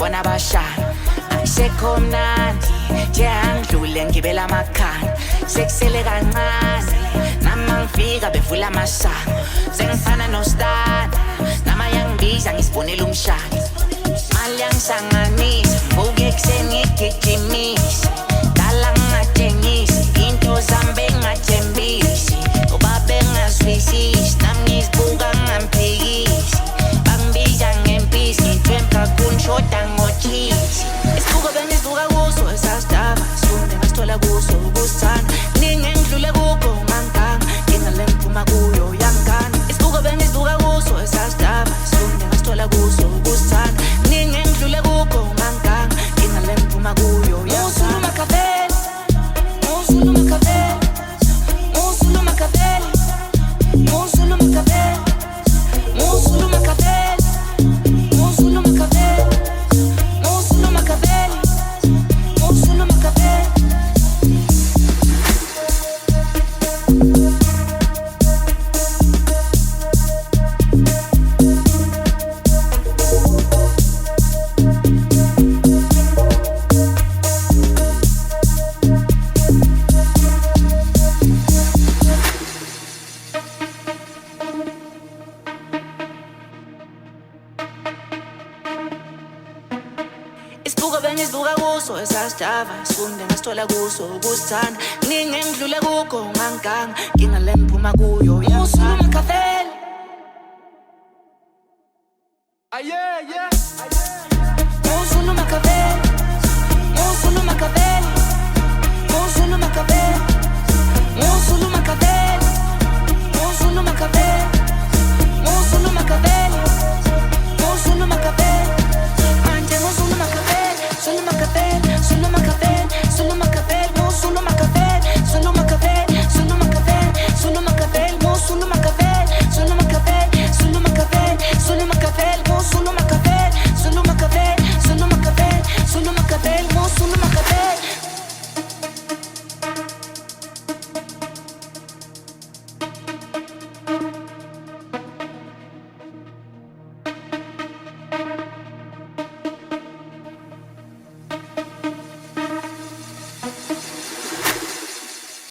ngibona abashana akusekho mnandi nje angidlule ngibela amakhanda sekusele kancane nama ngifika bevula amasango sengifana nostana nama yangibiza ngisibonela umshana mali yangisanganisa mvuke ekuseni ngigijimisa dala ngingatshengisi into zami bengingathembisi ngoba bengingazwisisi nami ngizibuka ngingamphikisi bangibiza ngempisi ngithwemba kunishoda ngochisi isibuko bengizibuka kuso esasitaba sifunde ngasithola kuso ukusithanda ningi engidlule kukho unganganga ngingale ngiphuma kuyo yangana isibuko bengizibuka kuso esasitaba sifunde ngasithola kuso ukusithanda ningi engidlule kukho unganganga ngingale ngiphuma kuyo yangana sifunde ngasithola kuso ukusithanda ningi engidlule kukho unganganga ngingale ngiphuma kuyo uSuluma Cafe uSuluma Cafe uSuluma Cafe uSuluma Cafe uSuluma Cafe uSuluma Cafe